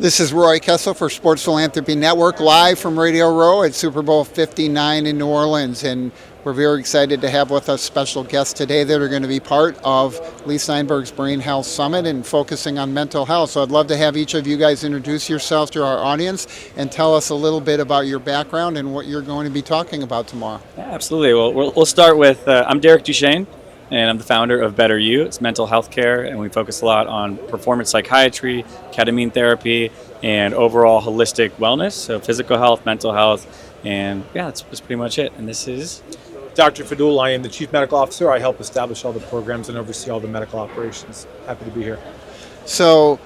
This is Roy Kessel for Sports Philanthropy Network, live from Radio Row at Super Bowl 59 in New Orleans. And we're very excited to have with us special guests today that are going to be part of Lee Steinberg's Brain Health Summit and focusing on mental health. So I'd love to have each of you guys introduce yourself to our audience and tell us a little bit about your background and what you're going to be talking about tomorrow. Yeah, absolutely. Well, we'll start with, I'm Derek Duchesne, and I'm the founder of Better You. It's mental health care, and we focus a lot on performance psychiatry, ketamine therapy, and overall holistic wellness, so physical health, mental health, and yeah, that's pretty much it. And this is Dr. Fadul. I am the Chief Medical Officer. I help establish all the programs and oversee all the medical operations. Happy to be here. So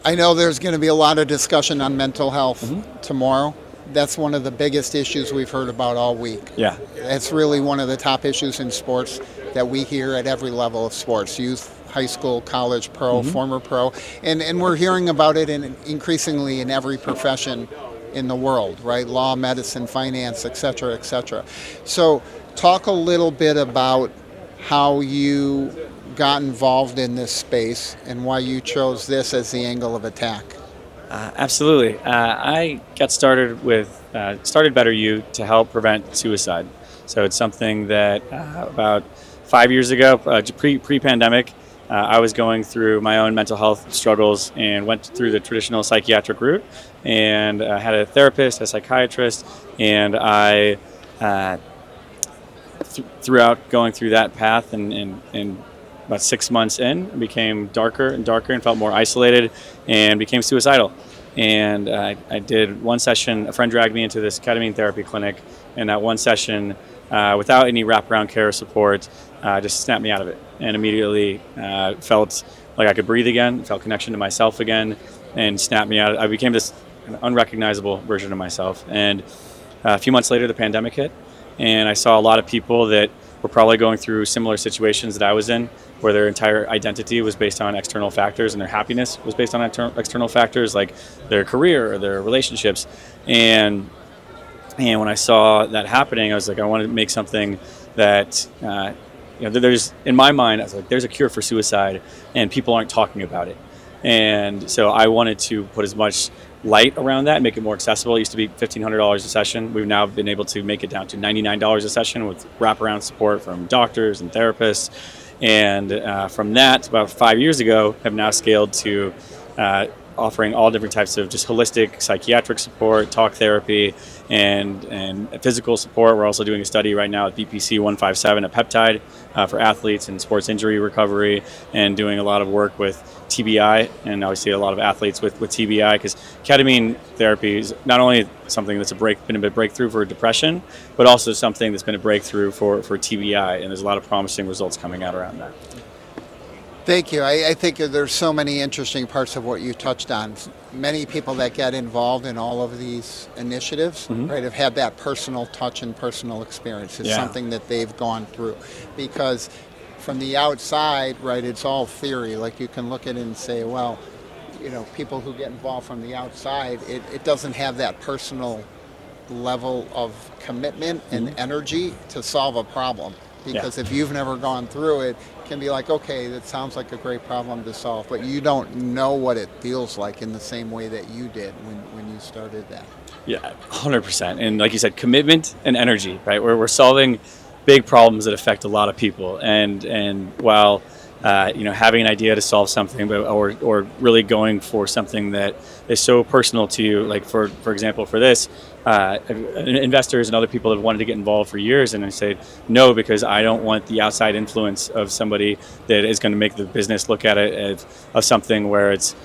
I know there's going to be a lot of discussion on mental health tomorrow. That's one of the biggest issues we've heard about all week. Yeah. It's really one of the top issues in sports that we hear at every level of sports, youth, high school, college, pro, former pro. And we're hearing about it increasingly in every profession in the world, right? Law, medicine, finance, et cetera, et cetera. So talk a little bit about how you got involved in this space and why you chose this as the angle of attack. Absolutely. I got started started Better You to help prevent suicide. So it's something that about 5 years ago, pre-pandemic, I was going through my own mental health struggles and went through the traditional psychiatric route, and had a therapist, a psychiatrist, and I, throughout going through that path and about 6 months in, it became darker and darker and felt more isolated and became suicidal. And I did one session, a friend dragged me into this ketamine therapy clinic, and that one session, without any wraparound care or support, just snapped me out of it. And immediately felt like I could breathe again, felt connection to myself again, and snapped me out. I became this unrecognizable version of myself. And a few months later, the pandemic hit, and I saw a lot of people that were probably going through similar situations that I was in, where their entire identity was based on external factors and their happiness was based on external factors like their career or their relationships. And when I saw that happening, I was like, I wanted to make something that, there's, in my mind, I was like, there's a cure for suicide and people aren't talking about it. And so I wanted to put as much light around that, make it more accessible. It used to be $1,500 a session. We've now been able to make it down to $99 a session with wraparound support from doctors and therapists. And from that, about 5 years ago, have now scaled to offering all different types of just holistic psychiatric support, talk therapy, and physical support. We're also doing a study right now at BPC 157, a peptide for athletes and sports injury recovery, and doing a lot of work with TBI. And now we see a lot of athletes with TBI, because ketamine therapy is not only something that's been a breakthrough for depression, but also something that's been a breakthrough for TBI. And there's a lot of promising results coming out around that. Thank you. I think there's so many interesting parts of what you touched on. Many people that get involved in all of these initiatives, right, have had that personal touch and personal experience. It's something that they've gone through. Because from the outside, right, it's all theory. Like, you can look at it and say, well, people who get involved from the outside, it doesn't have that personal level of commitment and energy to solve a problem. Because if you've never gone through it, it can be like, okay, that sounds like a great problem to solve, but you don't know what it feels like in the same way that you did when you started that. Yeah, 100%. And like you said, commitment and energy, right? We're solving big problems that affect a lot of people. And while having an idea to solve something, or really going for something that is so personal to you, like for example, for this, investors and other people have wanted to get involved for years, and I say no, because I don't want the outside influence of somebody that is going to make the business look at it as of something where it's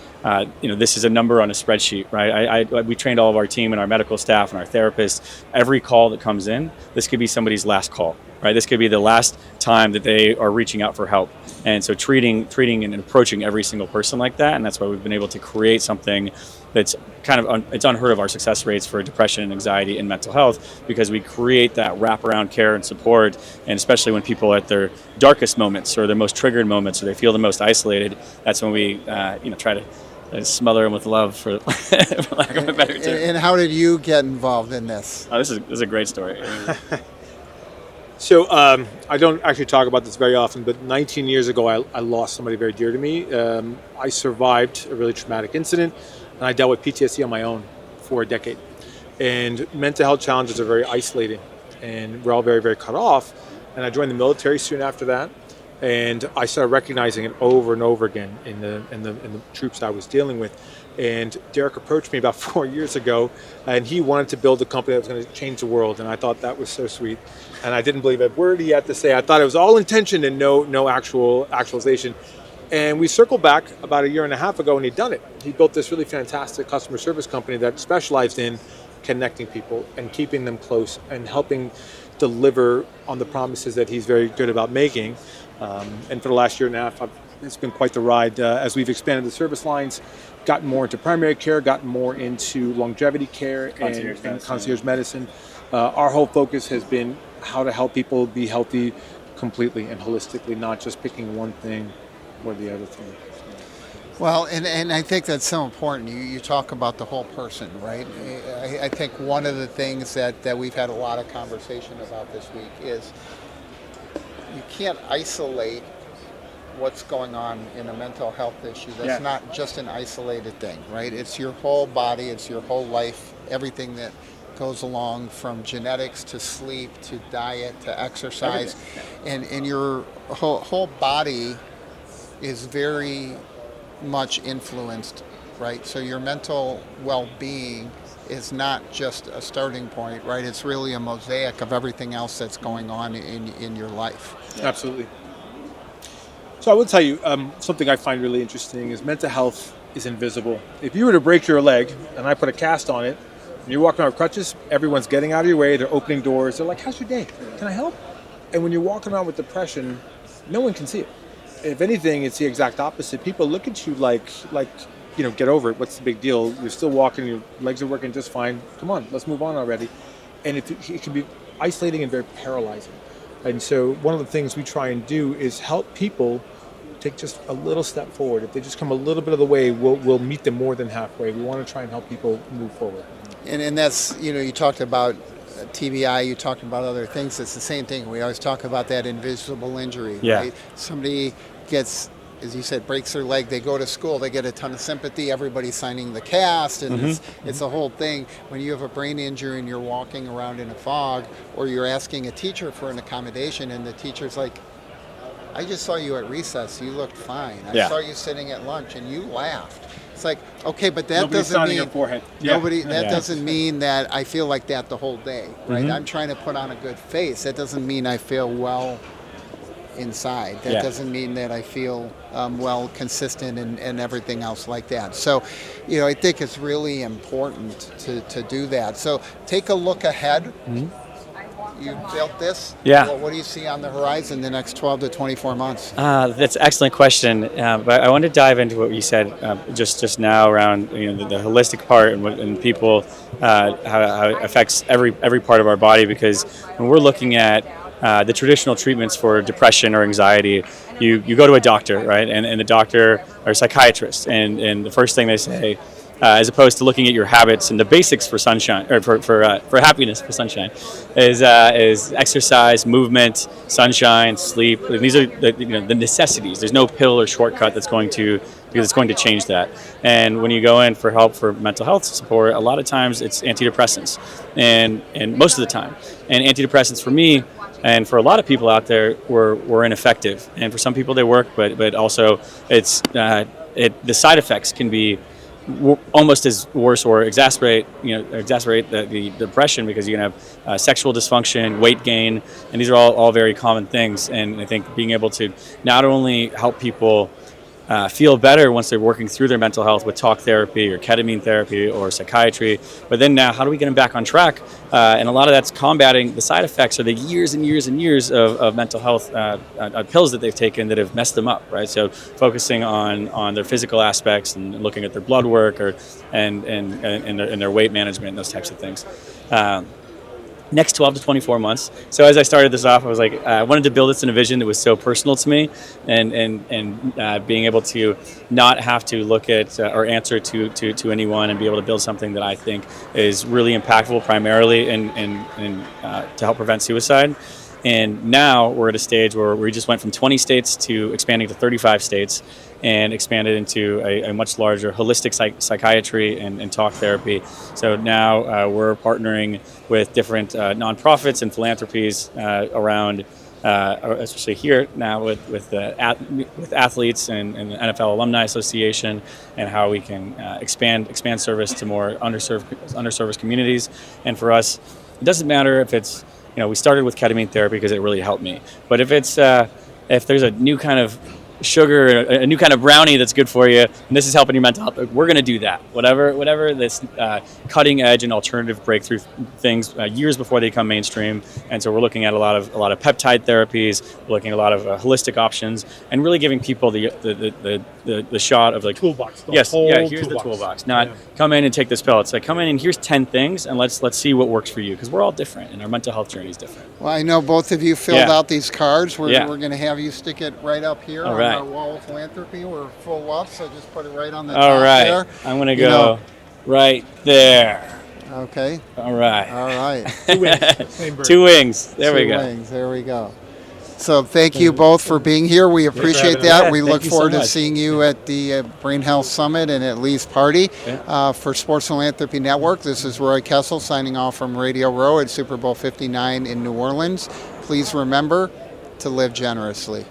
this is a number on a spreadsheet, right? We trained all of our team and our medical staff and our therapists. Every call that comes in, this could be somebody's last call, right? This could be the last time that they are reaching out for help. And so treating and approaching every single person like that, and that's why we've been able to create something that's kind of it's unheard of, our success rates for depression and anxiety and mental health, because we create that wraparound care and support. And especially when people are at their darkest moments or their most triggered moments, or they feel the most isolated, that's when we try to smother them with love, for lack of a better term. And how did you get involved in this? This is a great story. So I don't actually talk about this very often, but 19 years ago, I lost somebody very dear to me. I survived a really traumatic incident, and I dealt with PTSD on my own for a decade. And mental health challenges are very isolating, and we're all very, very cut off. And I joined the military soon after that, and I started recognizing it over and over again in the troops I was dealing with. And Derek approached me about 4 years ago, and he wanted to build a company that was going to change the world. And I thought that was so sweet. And I didn't believe a word he had to say. I thought it was all intention and no actualization. And we circled back about a year and a half ago, and he'd done it. He built this really fantastic customer service company that specialized in connecting people and keeping them close and helping deliver on the promises that he's very good about making. And for the last year and a half, it's been quite the ride as we've expanded the service lines, gotten more into primary care, gotten more into longevity care and concierge medicine. Our whole focus has been how to help people be healthy completely and holistically, not just picking one thing or the other thing. Well, and I think that's so important. You talk about the whole person, right? I think one of the things that we've had a lot of conversation about this week is you can't isolate what's going on in a mental health issue. That's not just an isolated thing, right? It's your whole body, it's your whole life, everything that goes along from genetics to sleep to diet to exercise. And your whole body is very much influenced, right? So your mental well-being is not just a starting point, right? It's really a mosaic of everything else that's going on in your life. Absolutely. So I will tell you something I find really interesting is mental health is invisible. If you were to break your leg and I put a cast on it, and you're walking around with crutches, everyone's getting out of your way, they're opening doors, they're like, how's your day? Can I help? And when you're walking around with depression, no one can see it. If anything, it's the exact opposite. People look at you like, get over it. What's the big deal? You're still walking, your legs are working just fine. Come on, let's move on already. And it can be isolating and very paralyzing. And so one of the things we try and do is help people take just a little step forward. If they just come a little bit of the way, we'll meet them more than halfway. We want to try and help people move forward. And that's, you talked about TBI, you talked about other things. It's the same thing. We always talk about that invisible injury, right? Somebody gets, as you said, breaks their leg, they go to school, they get a ton of sympathy, everybody's signing the cast, and it's a whole thing. When you have a brain injury and you're walking around in a fog, or you're asking a teacher for an accommodation, and the teacher's like, I just saw you at recess, you looked fine. I saw you sitting at lunch and you laughed. It's like, okay, but that doesn't mean doesn't mean that I feel like that the whole day, right? I'm trying to put on a good face. That doesn't mean I feel well inside. That doesn't mean that I feel well consistent and everything else like that. So, I think it's really important to do that. So take a look ahead. You built this. What do you see on the horizon the next 12 to 24 months? That's an excellent question. But I want to dive into what you said just now around the holistic part and people, how it affects every part of our body. Because when we're looking at the traditional treatments for depression or anxiety, you go to a doctor, right? And the doctor or psychiatrist, and the first thing they say, as opposed to looking at your habits and the basics for sunshine or for happiness, for sunshine, is exercise, movement, sunshine, sleep. And these are the necessities. There's no pill or shortcut that's going to change that. And when you go in for help for mental health support, a lot of times it's antidepressants, and most of the time, and antidepressants for me and for a lot of people out there were ineffective. And for some people they work, but also it's the side effects can be almost as worse or exacerbate the depression, because you can have sexual dysfunction, weight gain, and these are all very common things. And I think being able to not only help people feel better once they're working through their mental health with talk therapy or ketamine therapy or psychiatry, but then now how do we get them back on track? And a lot of that's combating the side effects or the years and years and years of mental health pills that they've taken that have messed them up, right? So focusing on their physical aspects and looking at their blood work and their weight management and those types of things. Next 12 to 24 months. So as I started this off, I was like, I wanted to build this in a vision that was so personal to me, and being able to not have to look at or answer to anyone, and be able to build something that I think is really impactful, primarily and to help prevent suicide. And now we're at a stage where we just went from 20 states to expanding to 35 states and expanded into a much larger holistic psychiatry and talk therapy. So now we're partnering with different nonprofits and philanthropies around, especially here now with athletes and the NFL Alumni Association, and how we can expand service to more underserved communities. And for us, it doesn't matter if it's, we started with ketamine therapy because it really helped me. But if it's if there's a new kind of sugar, a new kind of brownie that's good for you, and this is helping your mental health, we're going to do that. Whatever this cutting edge and alternative breakthrough things years before they come mainstream. And so we're looking at a lot of peptide therapies, we're looking at a lot of holistic options, and really giving people the shot of like Toolbox. Here's the toolbox. Not come in and take this pill. It's like come in and here's 10 things, and let's see what works for you, because we're all different and our mental health journey is different. Well, I know both of you filled out these cards. We're Yeah. going to have you stick it right up here All on right. our wall of philanthropy. We're full up, so just put it right on the All top right. there. I'm going to go right there. Okay. All right. All right. 2 wings. Same bird. 2 wings. There we Two go. wings. There we go. So thank you both for being here. We appreciate having that. us. We Thank look you so forward to much. seeing you at the Brain Health Summit and at Lee's Party. For Sports Philanthropy Network, this is Roy Kessel signing off from Radio Row at Super Bowl 59 in New Orleans. Please remember to live generously.